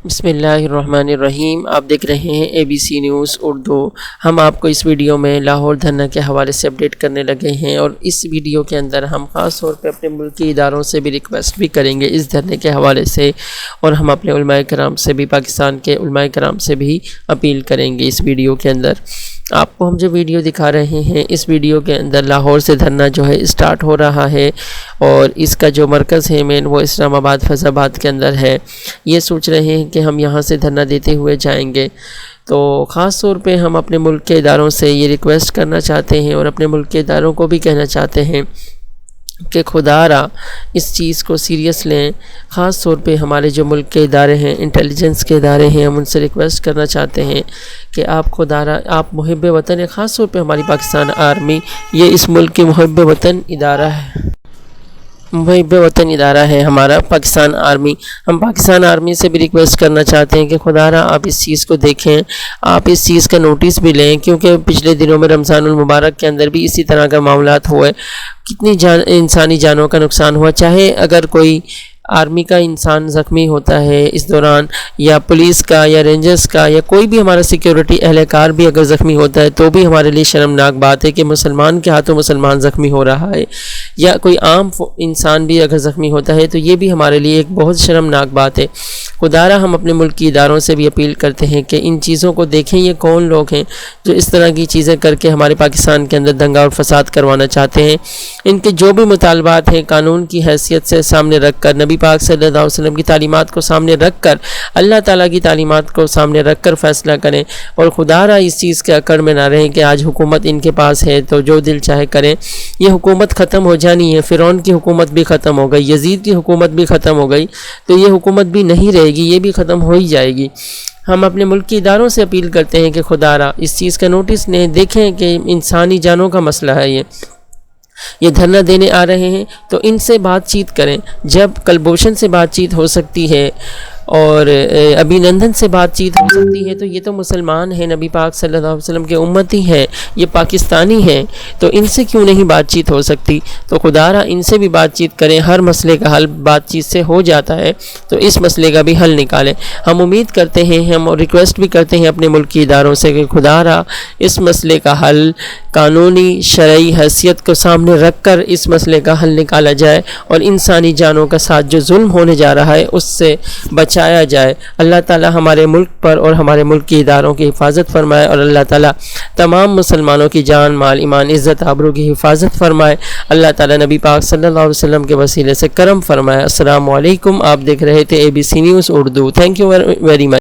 بسم اللہ الرحمن الرحیم۔ آپ دیکھ رہے ہیں ABC نیوز اردو۔ ہم آپ کو اس ویڈیو میں لاہور دھرنا کے حوالے سے اپڈیٹ کرنے لگے ہیں، اور اس ویڈیو کے اندر ہم خاص طور پہ اپنے ملکی اداروں سے بھی ریکویسٹ بھی کریں گے اس دھرنے کے حوالے سے، اور ہم اپنے علماء کرام سے بھی، پاکستان کے علماء کرام سے بھی اپیل کریں گے۔ اس ویڈیو کے اندر آپ کو ہم جو ویڈیو دکھا رہے ہیں، اس ویڈیو کے اندر لاہور سے دھرنا جو ہے اسٹارٹ ہو رہا ہے، اور اس کا جو مرکز ہے مین وہ اسلام آباد فیض آباد کے اندر ہے۔ یہ سوچ رہے ہیں کہ ہم یہاں سے دھرنا دیتے ہوئے جائیں گے، تو خاص طور پہ ہم اپنے ملک کے اداروں سے یہ ریکویسٹ کرنا چاہتے ہیں، اور اپنے ملک کے اداروں کو بھی کہنا چاہتے ہیں کہ خدا را اس چیز کو سیریس لیں۔ خاص طور پہ ہمارے جو ملک کے ادارے ہیں، انٹیلیجنس کے ادارے ہیں، ہم ان سے ریکویسٹ کرنا چاہتے ہیں کہ آپ خدا را، آپ محب وطن ہیں۔ خاص طور پہ ہماری پاکستان آرمی، یہ اس ملک کی محب وطن ادارہ ہے، محب وطن ادارہ ہے ہمارا پاکستان آرمی۔ ہم پاکستان آرمی سے بھی ریکویسٹ کرنا چاہتے ہیں کہ خدا را آپ اس چیز کو دیکھیں، آپ اس چیز کا نوٹس بھی لیں، کیونکہ پچھلے دنوں میں رمضان المبارک کے اندر بھی اسی طرح کا معاملات ہوئے، کتنی انسانی جانوں کا نقصان ہوا۔ چاہے اگر کوئی آرمی کا انسان زخمی ہوتا ہے اس دوران، یا پولیس کا یا رینجرز کا یا کوئی بھی ہمارا سیکیورٹی اہلکار بھی اگر زخمی ہوتا ہے، تو بھی ہمارے لیے شرمناک بات ہے کہ مسلمان کے ہاتھوں مسلمان زخمی ہو رہا ہے، یا کوئی عام انسان بھی اگر زخمی ہوتا ہے تو یہ بھی ہمارے لیے ایک بہت شرمناک بات ہے۔ خدارا ہم اپنے ملک کی اداروں سے بھی اپیل کرتے ہیں کہ ان چیزوں کو دیکھیں، یہ کون لوگ ہیں جو اس طرح کی چیزیں کر کے ہمارے پاکستان کے اندر دنگا اور فساد کروانا چاہتے ہیں۔ ان کے جو بھی مطالبات ہیں قانون کی حیثیت سے سامنے رکھ کر، نبی پاک صلی اللہ علیہ وسلم کی تعلیمات کو سامنے رکھ کر، اللہ تعالیٰ کی تعلیمات کو سامنے رکھ کر فیصلہ کریں، اور خدارا اس چیز کے اکڑ میں نہ رہیں کہ آج حکومت ان کے پاس ہے تو جو دل چاہے کریں۔ یہ حکومت ختم ہو جانی ہے، فرعون کی حکومت بھی ختم ہو گئی، یزید کی حکومت بھی ختم ہو گئی، تو یہ حکومت بھی نہیں رہے گی، یہ بھی ختم ہو ہی جائے گی۔ ہم اپنے ملک کی اداروں سے اپیل کرتے ہیں کہ خدارا اس چیز کا نوٹس لیں، دیکھیں کہ انسانی جانوں کا مسئلہ ہے۔ یہ دھرنا دینے آ رہے ہیں تو ان سے بات چیت کریں۔ جب کلبھوشن سے بات چیت ہو سکتی ہے اور ابھی نندن سے بات چیت ہو سکتی ہے، تو یہ تو مسلمان ہیں، نبی پاک صلی اللہ علیہ وسلم کے امتی ہیں، یہ پاکستانی ہیں، تو ان سے کیوں نہیں بات چیت ہو سکتی؟ تو خدارا ان سے بھی بات چیت کریں۔ ہر مسئلے کا حل بات چیت سے ہو جاتا ہے، تو اس مسئلے کا بھی حل نکالیں۔ ہم امید کرتے ہیں، ہم ریکویسٹ بھی کرتے ہیں اپنے ملک کی اداروں سے کہ خدارا اس مسئلے کا حل قانونی شرعی حیثیت کو سامنے رکھ کر اس مسئلے کا حل نکالا جائے، اور انسانی جانوں کا ساتھ جو ظلم ہونے جا رہا ہے اس سے بچایا جائے۔ اللہ تعالی ہمارے ملک پر اور ہمارے ملک کی اداروں کی حفاظت فرمائے، اور اللہ تعالی تمام مسلمانوں کی جان مال ایمان عزت آبرو کی حفاظت فرمائے۔ اللہ تعالی نبی پاک صلی اللہ علیہ وسلم کے وسیلے سے کرم فرمائے۔ السلام علیکم۔ آپ دیکھ رہے تھے ABC news Urdu. Thank you very much.